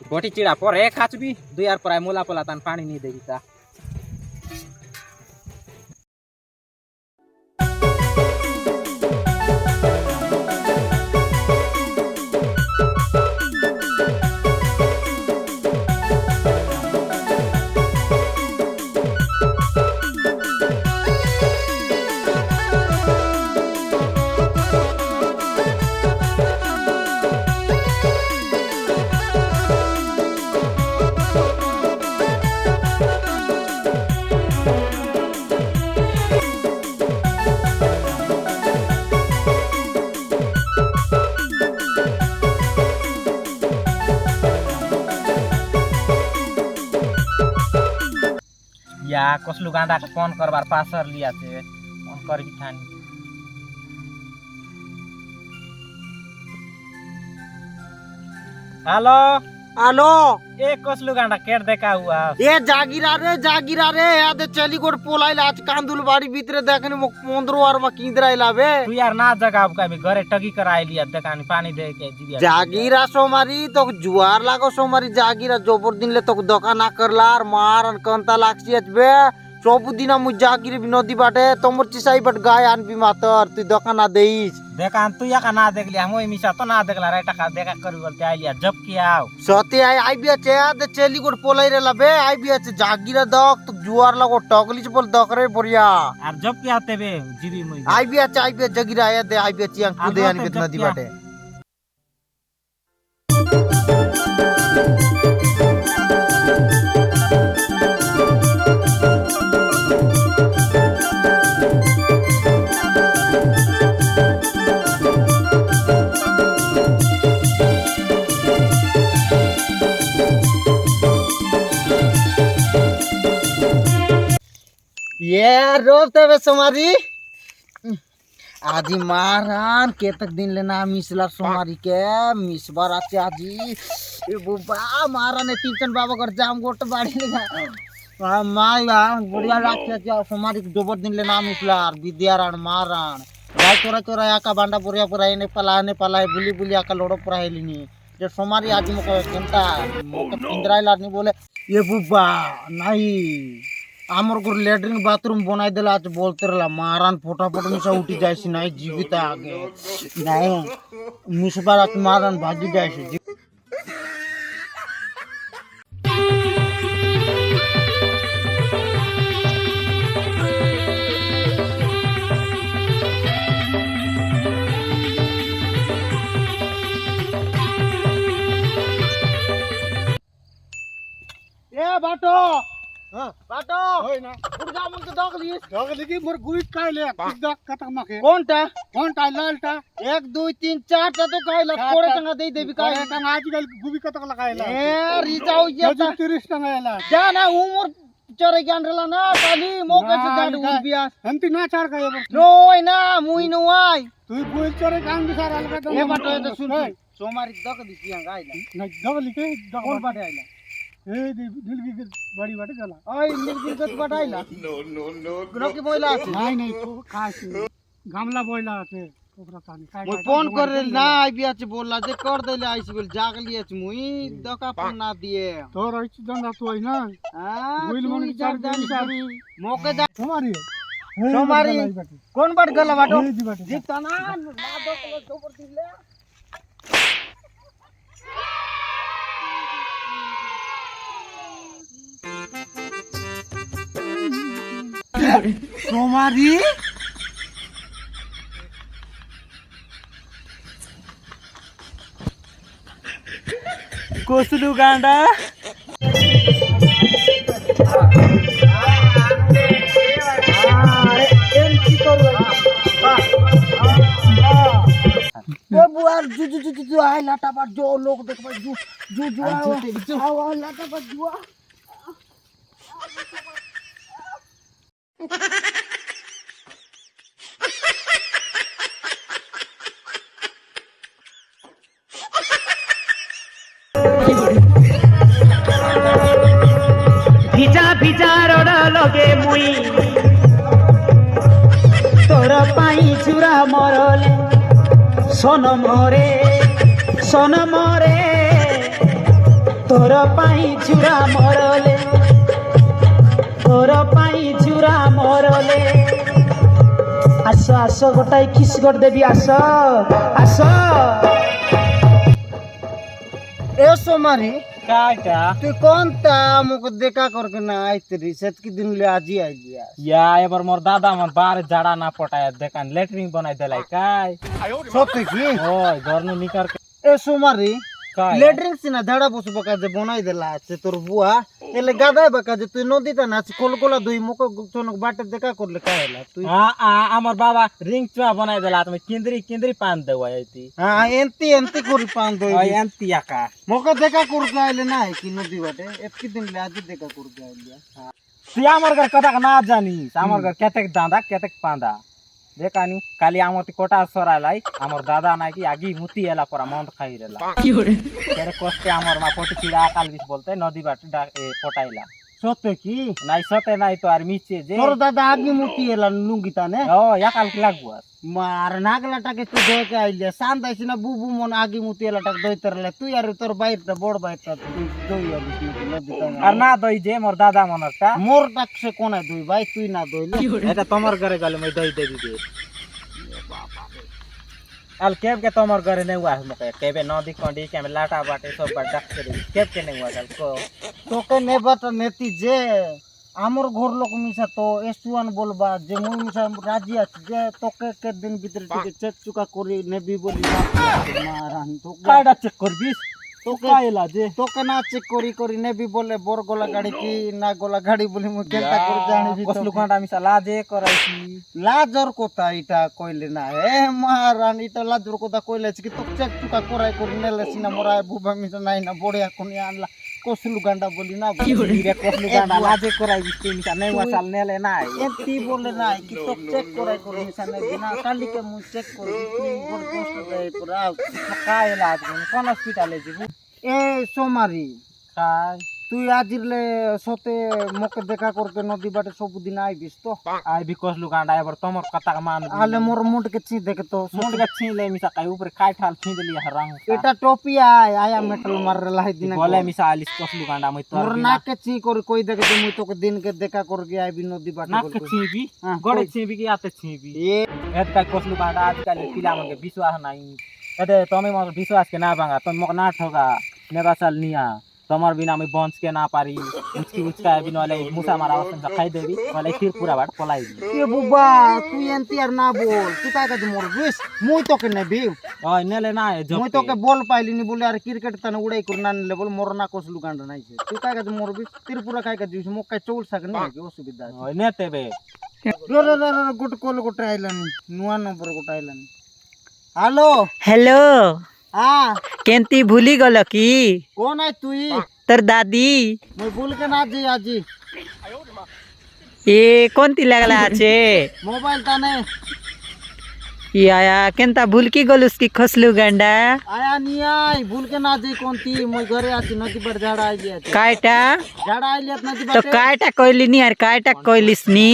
गोटी चिड़ा पर खाचबी 2 यार पर मोला पोला तान पानी नहीं देगी ता या कसलु गांडा के फोन करबार पासर लिया थे फोन कर भी थानी हेलो हेलो ए कसलु गांडा केट देखा हुआ ए जागिरा रे याद चली गोट पोलाइला आज कांदुल बाड़ी भीतर देखने मो 15 वार में किंदरा आइलाबे तू यार ना जगह का भी घरे टगी कर आई लिया देखानी पानी दे के जीविया जागिरा सोमारी तो जुआर लागो सोमारी जागिरा जोबर दिन ले तो दोकान ना करलार मार कंता लागसी अजबे सबुदिन मु जागिर नदी बाटे तमर चिसाई बट गाय आनबी मातर तू दोकान ना देइस देखान तू या का ना देख लिया मोई मिसा तो ना देखला रे टका देखा करू बोलते आई लिया जब की आओ सते आई बिया चे चेली गोट पोलाई रे लबे आई बिया चे जागिरा दक तो जुआर लागो टगली बोल दकरे बढ़िया और जब की आते बे जीवी मोई आई बिया जगिरा आया दे आई बिया चियांग कुदे आनी बेत नदी बाटे ये रोते वे सोमारी आजी मारान केतक दिन लेना मिसला सोमारी के मिसबार आचे आजी ए बुबा मारान ए टीचन बाबा कर जाम गोट बाड़ी लेगा माय बढ़िया राखे के सोमारी के दोबर दिन लेना मिसला विद्यारान मारान गाय चोरा या का बांडा पुरिया पुरा ने पला बुली बुली आका लोडो पुरा हेलिनी जे सोमारी आजी मको केंता मको पिंदराइला नहीं बोले ये बुबा नहीं आमर को लैट्रिन बाथरूम बनाई देला आज बोलते रहला मारान फटाफट मिसा उठी जायसी नहीं जीवित आगे नहीं मिसबार आज मारान भागी जायसी ए बाटो बाटो होय ना पुरजा मन के दगली की मोर गुइट कायले दग कतक मके कोनटा लालटा 1 2 3 4 टा तो कायला कोड़े टंगा दे देबी काय टंगा आजकल गुबी कतक लगायला ए रिजाऊ ये 30 टंगा आयला जा ना उमर चरे ज्ञान रहला ना काली मौके से गाड़ उड़ बिया हमती ना चार काय नोय ना मुई नो आय तू गुइल चरे काम बिसार आलका ए बाटो तो सुन सोमारी दग दिसिया गायला ना दगली के कोन बाटे आइला ए दिलगी के बड़ी बाटे गला ओय दिलगी के बटाइला नो ग्रो के बोइला नहीं तो खास गामला बोइला আছে ओकरा तानी काय मैं फोन कर रे ना आई बिया छ बोलला जे कर देले आइस बोल जाग लिए छ मुई दका फोन ना दिए तो रहिस दंदा तो है ना हां बोइल मन चार दान सारी मौके जा सोमारी कौन बाट गला बाटो जीता ना दो किलो ऊपर दिले सोमारी कोसलू गांडा बुआ जू आए लाटा पर जो लोग देख जू आओ लाटा पर जुआ ভিজা রড লগে মুই তোর পাই চূড়া মরলে সোন মরে তোর पाई छुरा मरले तोर पाई छुरा मरले आस आस गोटाए किस कर देवी आस आस ए सोमारी काटा तू कौन ता मुको देखा करके ना आई तेरी सेत की दिन ले आज ही आई दिया या एबार मोर दादा मन बाहर जाड़ा ना पटाया देखान लेटरिंग बनाई देलाई काय सत्य की ओय घरनु निकर के ए सोमारी काय लेटरिंग सिना झाड़ा बसु बका जे बनाई देला से तोर बुआ एले गादाय बका जे तू नदी ता ना कोलकोला दुई मुको चोनक बाटे देखा करले कायला तू आ हमर बाबा रिंग चुआ बनाई देला त किंदरी किंदरी पान देवा आइती हां एंती एंती कोरी पान दोई ओय एंतिया का मोको देखा करके आइले ना है कि नदी बाटे एतकी दिन ले आज देखा करके आइले ती हमर घर कथा ना जानी हमर घर केतेक दांदा केतेक पांदा देखानी काली आमती कोटा सरालाई हमर दादा ना कि आगी मुती एला परा मंद खाई रेला तेरे कष्टे हमर मा पोटी चिड़ा काल बिस बोलते नदी बाटे पटाइला सत्य की नाइ सते नाइ तो आर मिचे जे तोर दादा आगी मुती एला लुंगी ताने ओ या काल की लागुआ मार नागला टाके तू देके आइले शांत आइसिना बुबु मन आगी मुती एला टाक दोई तरले तू यार तोर बाइर ता बोड़ बाइर ता दोई आली नदी ताने আর না দই যে মোর দাদা মনরটা मोर टाक से कोना दोई भाई तू ना दोइले এটা তোমার ঘরে গেলে মই দই দে দিবে আল কেব के তোমার ঘরে নেই हुआ मके केबे नदी कंडी के में लाटा बाटे सब बात डाक करे केब के नहीं हुआ कल को তোকে নেবাটা নেতি যে আমার ঘর লোক মিশা তো এসুয়ান বলবা যে মুই মিশা রাজি আছি যে তোকে কে দিন ভিতরে থেকে চেক চুকা করি নেবি বলি মারান তোকে কাইডা চেক করবিস তো কাইলা যে তোকে না চেক করি করি নেবি বলে বড় গলা গাড়ি কি না গলা গাড়ি বলি মুই কেনটা করে জানিবি তো কসলু কাঁটা মিছা লাজে করাইছি লাজর কথা এটা কইলে না এ মারান এটা লাজর কথা কইলে কি তো চেক চুকা করাই করি নেলে সিনা মরায় বুবা মিশা নাই না বড়িয়া কোনি আনলা কসলু গান্ডা বলি না রে কসলু কাঁটা লাজে করাইবিস তুই মিছা নেই हुआ साल নেলে নাই এতি বলে নাই কি তো চেক করাই করি মিশা নাই বিনা কালি কে মুই চেক করি তুই বড় কষ্ট দেই পুরা কাইলা কোন হসপিটালে যাবি এ সোমারি খাই তুই আজিরলে সতে মকে দেখা করতে নদী বাটে সবদিন আইবিস তো আই বিকজ লুগান্ডা এবার তোমার কথা মান আলে মোর মুন্ডকে ছি দেখে তো মুন্ডকে ছিলে মিছা কাই উপরে কাই ঠাল ছিঁদলি হরাং এটা টপি আয়া মেটাল মাররে লাই দিন বলে মিছা আলিস কস লুগান্ডা মই তোর মোর নাকে ছি করে কই দেখে তো মুই তোকে দিনকে দেখা করকে আইবি নদী বাটে নাকে ছিবি হ্যাঁ, গড়ে কই? ছিবি কি আতে ছিবি এ এত কাই কস লুগান্ডা আজকাল পিলা মকে বিশ্বাস নাই এতে তুমি মোর বিশ্বাস के ना भांगा तुम मक ना ठोगा नेबा साल निया তোমার বিনা আমি বঞ্চ কে না পারি উচকি উচকা বিনা হলে মুসা মারা অবস্থা খাই দেবি বলে তীর পুরা বাট পলাই দিবি এ বুবা তুই এনতি আর না বল তুই কাই কাজে মোর বিস মুই তোকে নেবি ওই নেলে না মুই তোকে বল পাইলিনি বলে আর ক্রিকেট তানে উড়াই করে না নিলে বল মোর না কসলু গান্ডা নাইছে তুই কাই কাজে মোর বিস ত্রিপুরা কাই কাজে মোক কাই চৌল সাকে না কি অসুবিধা আছে ওই নেতেবে রে রে রে রে গুট কল গুট আইলানি নুয়া নম্বর গুট আইলানি হ্যালো हेलो হ্যাঁ केंती भूली गल की কোন আই তুই तर दादी মুই ভুল কে না জি আজি ये कोणती लागला आचे মোবাইল তানে या केंता भूल की गलुस की खसलू गंडा আয়া নি আই ভুল কে না জি কোনতি মুই ঘরে আছি নদী पर ঝাড়া আইলি আছে कायटा ঝাড়া আইলি আছে নদী तो বাটে कायटा कोयली नी यार कायटा कोयलिस नी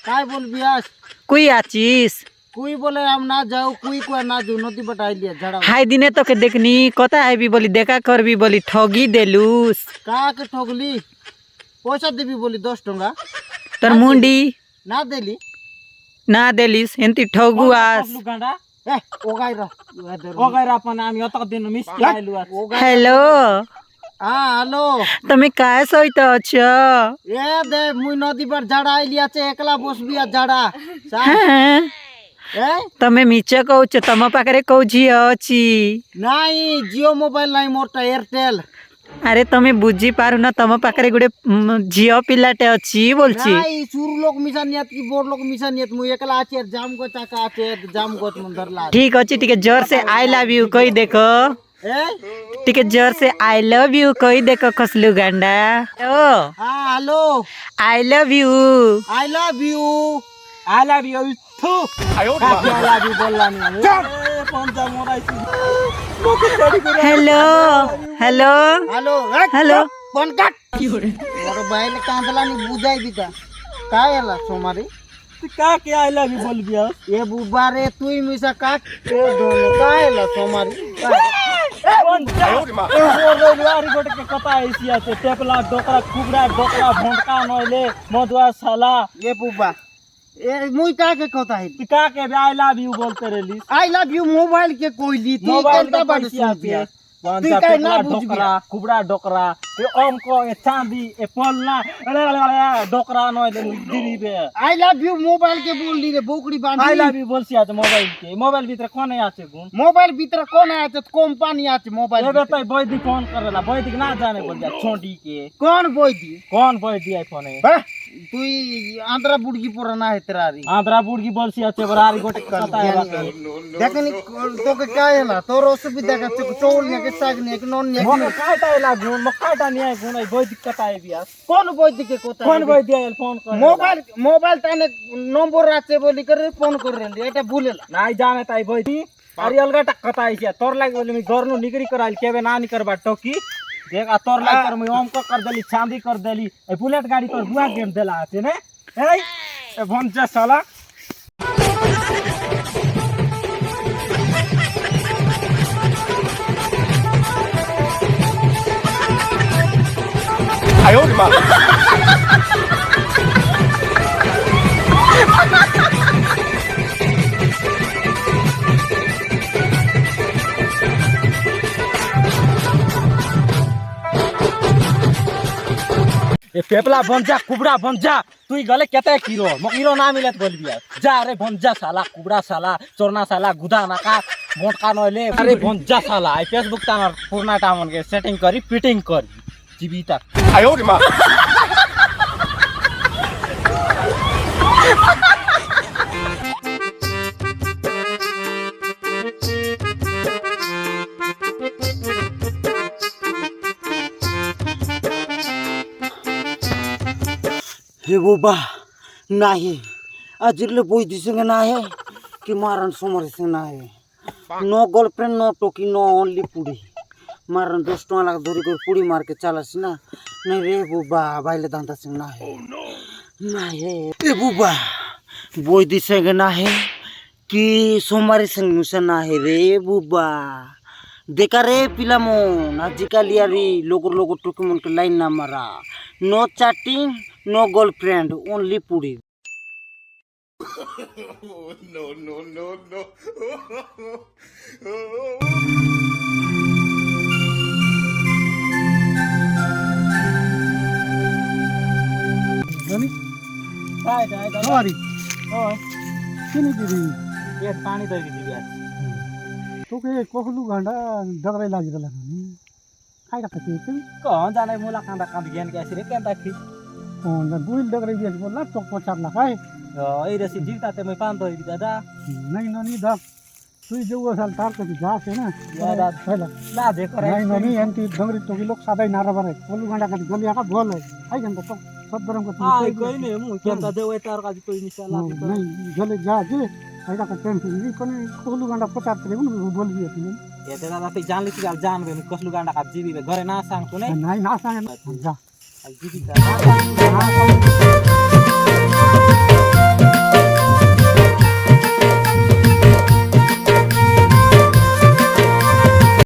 কাই বলবি আস कुई आचिस কুই বলে আম না যাও কুই কো না যাও নদী বাটে আইলি আছে ঝাড়া हाय दिने तो के देखनी कता आइबी बोली देखा करबी बोली ठगी देलुस কাকে ঠগলি পয়সা দিবি বলি 10 টাকা तर मुंडी না দেলি ना देलिस एंती ठगु आस লুগান্ডা এ ওগাই র ওগাইরা আপন আমি অত দিন মিস আইলু আছে हेलो হ্যালো তুমি काय सहित अछ এ দে মুই নদী पर ঝাড়া আইলি আছে একলা বসবি আর ঝাড়া हाँ, এ तमे मिच कहूच तम पाखरे कौ झियो अछि নাই জিও মোবাইল নাই মোরটা এয়ারটেল अरे तमे बुझी पारु ना तम पाखरे गुडे झियो पिलाटे अछि बोलछि নাই সুর লোক মিশানিয়াত কি বোর লোক মিশানিয়াত মুই একলা আছি আর জাম গো চাকা আছে জাম গো মন ধরলা ठीक अछि टिके जोर से आई लव यू कहि देखो এ टिके जोर से आई लव यू कहि देखो खसलू गंडा ओ হ্যাঁ hello I love you I love you I love you থু আই লাভ ইউ বললাম পঞ্চা মোরাইছি hello hello hello hello phone cut মোর বাইলে কাঁদলানি বুঝাই দিতা কাই এলা সোমারি তুই কাকে আই লাভ ইউ বলবি এ বুবারে তুই মিশা কাট এ দোনো কাই এলা সোমারি কথা এসি আছে টেপলা ডোকরা কুবড়া ডোকরা ভন্ডকা নইলে মধুয়া সালা এ বুবা এ মুই কাকে কথা হে তুই কাকে আই লাভ ইউ বলতে rallies I love you mobile के कोइली तू केलता बड़ सुनतिया তুই কাই না বুঝবি কুবড়া ডোকরা এ অঙ্ক এ চাঁদি এ পলনা ডোকরা নইলে দিবিবে आई लव यू मोबाइल के बोल ली रे बोकड़ी बांधी আই লাভ ইউ বলছি আছে মোবাইল কে মোবাইল ভিতরে কোনে আছে গুণ मोबाइल भीतर कौन आया तो कंपनी आते मोबाइल এবে তাই বৈদি ফোন করেলা বৈদিক না জানে বল যা ছোটি কে कौन बोई दी কোন বৈদি আইফোনে তুই আন্দ্রা বুড়কি পড়া না হেতরা রে আন্ধ্রা বুড়কি বলছি আছে বরারি গোটে কথা দেখনি তোকে কাই হলা তোর অসুবিধা কাছে চৌল নিয়ে কে সাগ নিয়ে কে নন নিয়ে মনে কাটা এলা গুণ মকাটা নিয়ে গুণ এই বৈদিক কথা আইবি আস কোন বই দিকে কথা কোন বৈদি আইল ফোন করে মোবাইল তানে নম্বর আছে বলি করে ফোন করে এটা ভুলেলা নাই জানে তাই বৈদি আর অলগা কথা আইছে তোর লাগি বলি আমি ঘরनु নিগরি कराइल केबे ना नि करबा टोकी देख आ तोर लाग कर मैं ओमको कर देली चांदी कर देली ए बुलेट गाड़ी तोर बुआ गेम देला आछे ने ए भंजा साला आयो रे मां ए पेपला बंजा कुबड़ा बंजा तुई गले केते किरो मकिरो ना मिलत बोलबिया जा रे बंजा साला कुबड़ा साला चोरना साला गुदा नाका मोटका नइले अरे बंजा साला आई फेसबुक तानर पुरना टामन के सेटिंग करी पिटिंग करी जीविता आयो रे मां हे बुबा नाही आजिरले बोई दिसंगे ना है कि मारन समर से ना है नो गर्लफ्रेंड नो टोकी नो ओनली पुड़ी मारन 10 टका लाग धरी कर पुड़ी मार के चलास ना नहीं रे बुबा बाइले दांता से ना है ए बुबा बोई दिसंगे ना है कि सोमारी संग मुसे ना है रे बुबा देखा रे पिलामन आजिकाल यारी लोगो टोकी मन के लाइन ना मारा no chatting no girlfriend only पुड़ी no Nani? Dai. Sorry. Oh, किनी दिदी ये पानी दे दिबी आज तोके कोहलु घंटा दगरे लागिरला नि खाइ राख के कौन जाने मोला कांदा कांद ज्ञान के आसिरे केंदा खी न बुइल दगरे बियाज बोला चोक पचार ला खाइ ए रेसी जीवता ते मैं पान दो दादा नहीं ननी दा तुई जो साल तार के जा से ना यार पहला ना जे करे नहीं ननी एंटी दगरे टोकी लोग सादा नारा बरे कोलु घंटा का गलिया का बोल है आई गंदा तो सब दरम को हां कोई नहीं मु केंदा देवे तार का कोई निशाला नहीं गले जा जे आइदा का टेंशन नहीं कोनी कोलु घंटा पचार करे बोल भी है ये दादा ते जान ली जान बे कसलु गांडा का जीवी घरे ना सांग तू नहीं ना सांग जा जीवी